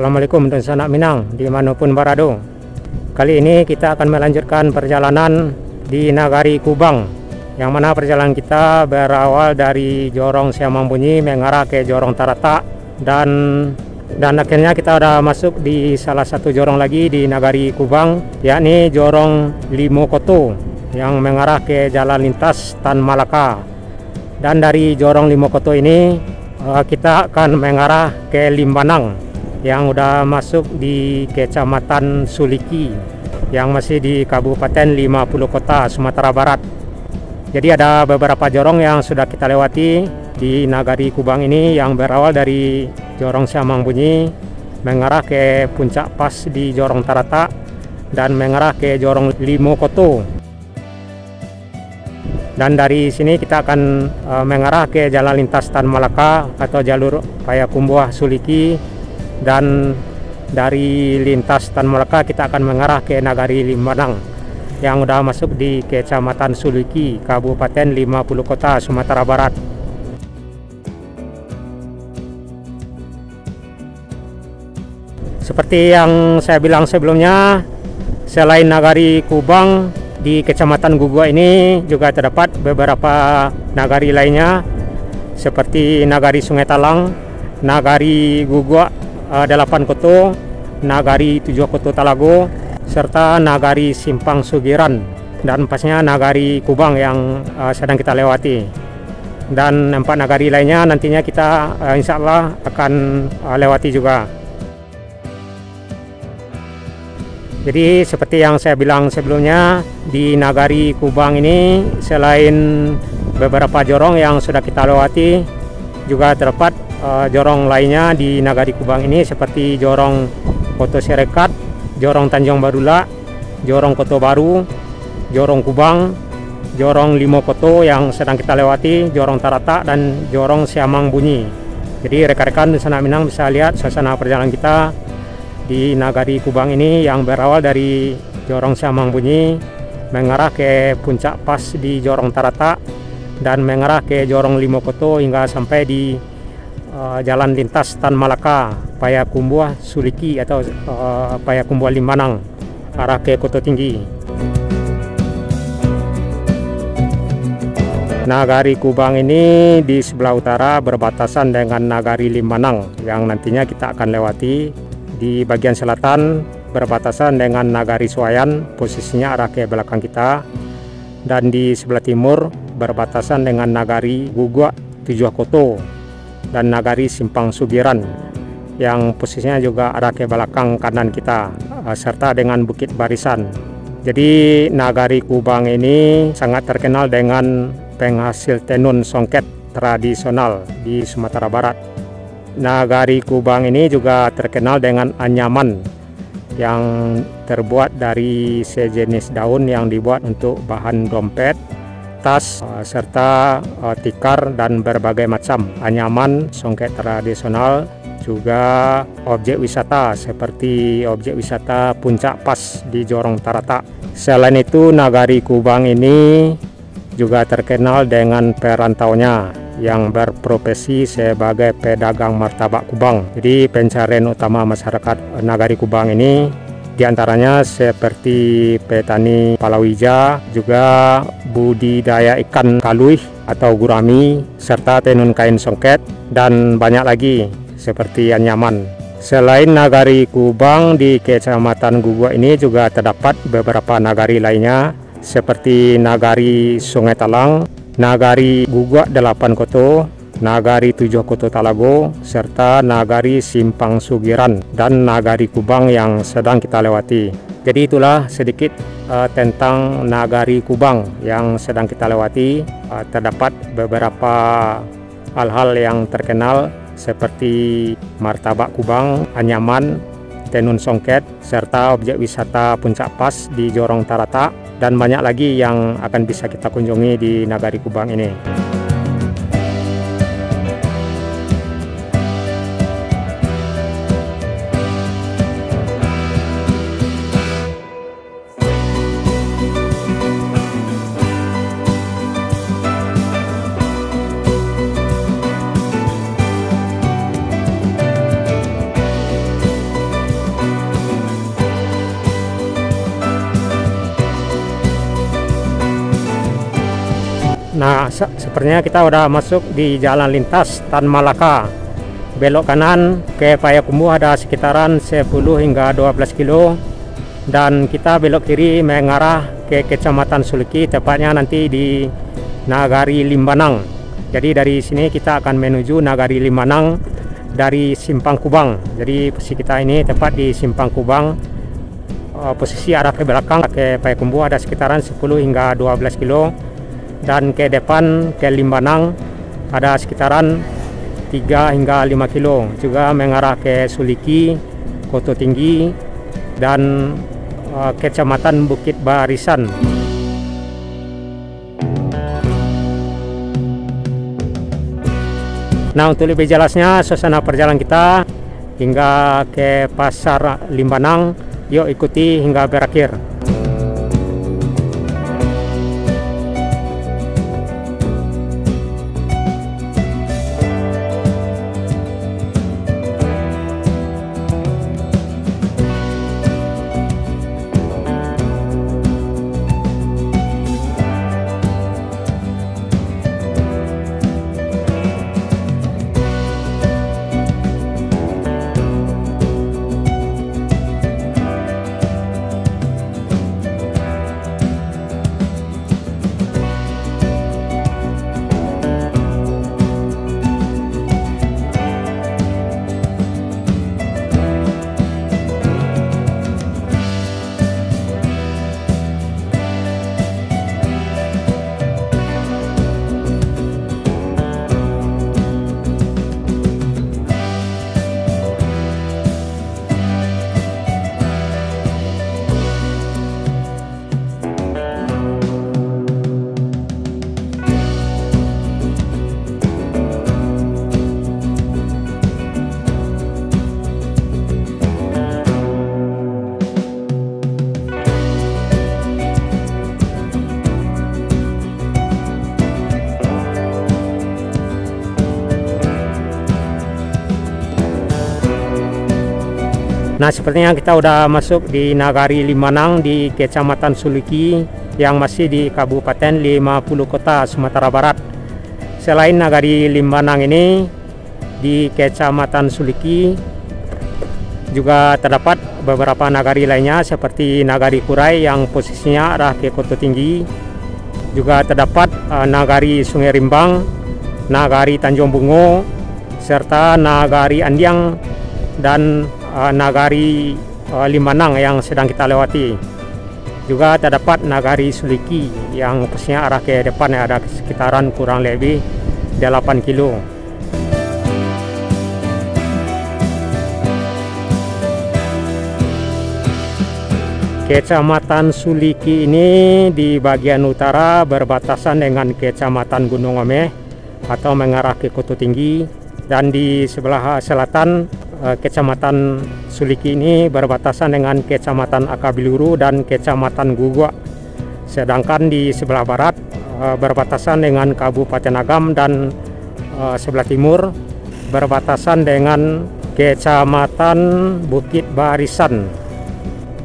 Assalamualaikum untuk sanak Minang dimanapun berada. Kali ini kita akan melanjutkan perjalanan di Nagari Kubang, yang mana perjalanan kita berawal dari Jorong Siamang Bunyi mengarah ke Jorong Tarata, dan akhirnya kita sudah masuk di salah satu jorong lagi di Nagari Kubang, yakni Jorong Limokoto yang mengarah ke jalan lintas Tan Malaka. Dan dari Jorong Limokoto ini kita akan mengarah ke Limbanang yang udah masuk di Kecamatan Suliki yang masih di Kabupaten 50 Kota, Sumatera Barat. Jadi ada beberapa jorong yang sudah kita lewati di Nagari Kubang ini, yang berawal dari Jorong Siamang Bunyi mengarah ke puncak pas di Jorong Tarata dan mengarah ke Jorong Limokoto. Dan dari sini kita akan mengarah ke jalan lintas Tan Malaka atau jalur Payakumbuh Suliki, dan dari lintas Tan Malaka kita akan mengarah ke Nagari Limbanang yang udah masuk di Kecamatan Suliki, Kabupaten 50 Kota, Sumatera Barat. Seperti yang saya bilang sebelumnya, selain Nagari Kubang, di Kecamatan Gugua ini juga terdapat beberapa nagari lainnya seperti Nagari Sungai Talang, Nagari Gugua 8 Koto, Nagari 7 Koto Talago, serta Nagari Simpang Sugiran, dan pasnya Nagari Kubang yang sedang kita lewati. Dan 4 nagari lainnya nantinya kita insya Allah akan lewati juga. Jadi seperti yang saya bilang sebelumnya, di Nagari Kubang ini selain beberapa jorong yang sudah kita lewati, juga terdapat jorong lainnya di Nagari Kubang ini seperti Jorong Koto Serekat, Jorong Tanjung Barula, Jorong Koto Baru, Jorong Kubang, Jorong Limokoto yang sedang kita lewati, Jorong Tarata, dan Jorong Siamang Bunyi. Jadi rekan-rekan di sana Minang bisa lihat suasana perjalanan kita di Nagari Kubang ini yang berawal dari Jorong Siamang Bunyi mengarah ke puncak pas di Jorong Tarata dan mengarah ke Jorong Limokoto hingga sampai di jalan lintas Tan Malaka, Payakumbuh Suliki atau Payakumbuh Limbanang arah ke Koto Tinggi. Nagari Kubang ini di sebelah utara berbatasan dengan Nagari Limbanang yang nantinya kita akan lewati. Di bagian selatan berbatasan dengan Nagari Suayan, posisinya arah ke belakang kita, dan di sebelah timur berbatasan dengan Nagari Gugua 7 Koto dan Nagari Simpang Sugiran yang posisinya juga arah ke belakang kanan kita, serta dengan Bukit Barisan. Jadi Nagari Kubang ini sangat terkenal dengan penghasil tenun songket tradisional di Sumatera Barat. Nagari Kubang ini juga terkenal dengan anyaman yang terbuat dari sejenis daun yang dibuat untuk bahan dompet, tas, serta tikar dan berbagai macam anyaman songket tradisional. Juga objek wisata seperti objek wisata Puncak Pas di Jorong Tarata. Selain itu, Nagari Kubang ini juga terkenal dengan perantaunya yang berprofesi sebagai pedagang martabak Kubang. Jadi pencarian utama masyarakat Nagari Kubang ini diantaranya seperti petani palawija, juga budidaya ikan kaluih atau gurami, serta tenun kain songket, dan banyak lagi seperti anyaman. Selain Nagari Kubang, di Kecamatan Gugua ini juga terdapat beberapa nagari lainnya seperti Nagari Sungai Talang, Nagari Gugua 8 Koto, Nagari 7 Koto Talago, serta Nagari Simpang Sugiran dan Nagari Kubang yang sedang kita lewati. Jadi itulah sedikit tentang Nagari Kubang yang sedang kita lewati. Terdapat beberapa hal-hal yang terkenal seperti martabak Kubang, anyaman, tenun songket, serta objek wisata Puncak Pas di Jorong Tarata, dan banyak lagi yang akan bisa kita kunjungi di Nagari Kubang ini. Nah, sepertinya kita udah masuk di jalan lintas Tan Malaka. Belok kanan ke Payakumbuh ada sekitaran 10 hingga 12 kilo. Dan kita belok kiri mengarah ke Kecamatan Suliki, tepatnya nanti di Nagari Limbanang. Jadi dari sini kita akan menuju Nagari Limbanang dari Simpang Kubang. Jadi posisi kita ini tepat di Simpang Kubang. Posisi arah ke belakang ke Payakumbuh ada sekitaran 10 hingga 12 kilo. Dan ke depan ke Limbanang ada sekitaran 3 hingga 5 kilo. Juga mengarah ke Suliki, Koto Tinggi, dan Kecamatan Bukit Barisan. Nah, untuk lebih jelasnya suasana perjalanan kita hingga ke Pasar Limbanang, yuk ikuti hingga berakhir. Nah, sepertinya kita udah masuk di Nagari Limbanang di Kecamatan Suliki yang masih di Kabupaten 50 Kota Sumatera Barat. Selain Nagari Limbanang ini, di Kecamatan Suliki juga terdapat beberapa nagari lainnya seperti Nagari Kurai yang posisinya arah ke Koto Tinggi. Juga terdapat Nagari Sungai Rimbang, Nagari Tanjung Bungo, serta Nagari Andiang dan Nagari Limbanang yang sedang kita lewati. Juga terdapat Nagari Suliki yang posisinya arah ke depan ada sekitaran kurang lebih 8 kilo. Kecamatan Suliki ini di bagian utara berbatasan dengan Kecamatan Gunung Omeh atau mengarah ke Koto Tinggi, dan di sebelah selatan Kecamatan Suliki ini berbatasan dengan Kecamatan Akabiluru dan Kecamatan Gugua. Sedangkan di sebelah barat berbatasan dengan Kabupaten Agam, dan sebelah timur berbatasan dengan Kecamatan Bukit Barisan.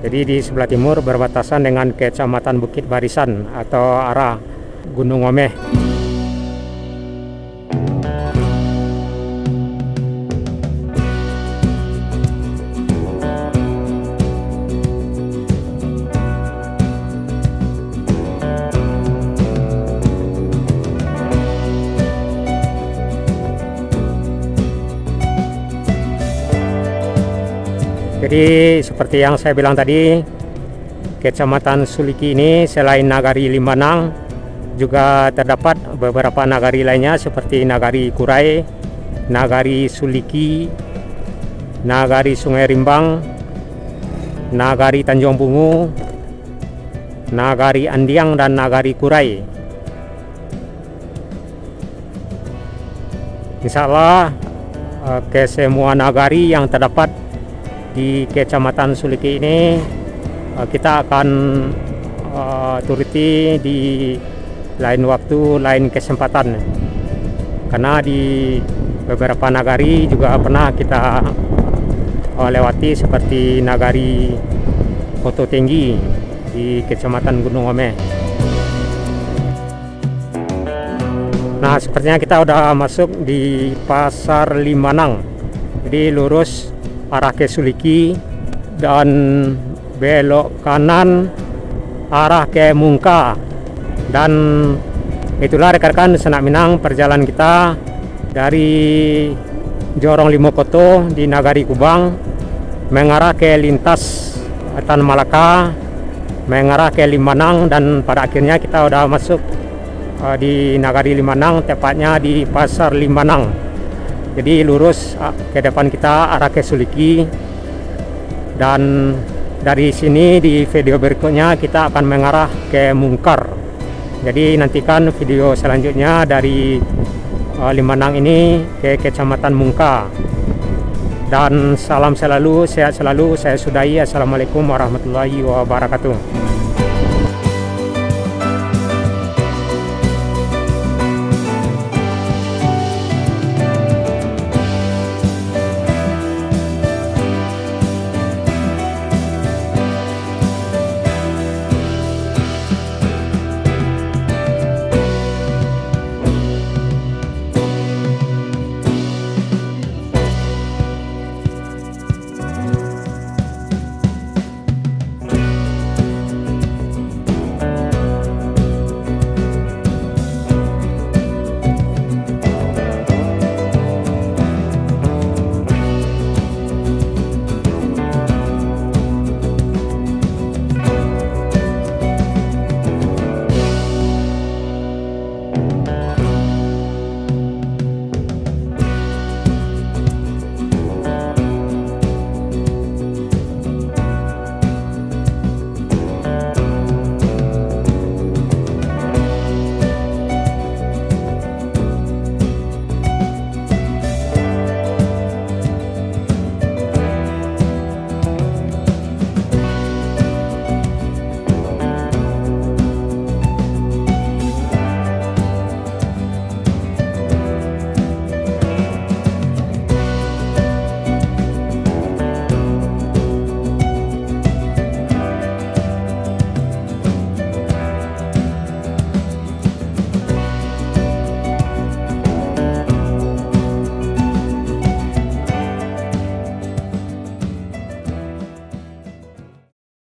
Jadi di sebelah timur berbatasan dengan Kecamatan Bukit Barisan atau arah Gunung Omeh. Jadi seperti yang saya bilang tadi, Kecamatan Suliki ini selain Nagari Limbanang juga terdapat beberapa nagari lainnya seperti Nagari Kurai, Nagari Suliki, Nagari Sungai Rimbang, Nagari Tanjung Bungo, Nagari Andiang, dan Nagari Kurai. Insya Allah ke semua nagari yang terdapat di Kecamatan Suliki ini kita akan turuti di lain waktu, lain kesempatan, karena di beberapa nagari juga pernah kita lewati seperti Nagari Koto Tinggi di Kecamatan Gunung Omeh. Nah, sepertinya kita udah masuk di Pasar Limanang. Jadi lurus arah ke Suliki dan belok kanan arah ke Mungka. Dan itulah rekan-rekan Senak Minang perjalanan kita dari Jorong Limokoto di Nagari Kubang mengarah ke lintas Tan Malaka, mengarah ke Limanang, dan pada akhirnya kita udah masuk di Nagari Limanang, tepatnya di Pasar Limanang. Jadi lurus ke depan kita arah ke Suliki, dan dari sini di video berikutnya kita akan mengarah ke Mungkar. Jadi nantikan video selanjutnya dari Limanang ini ke Kecamatan Mungka. Dan salam selalu, sehat selalu. Saya sudahi. Assalamualaikum warahmatullahi wabarakatuh.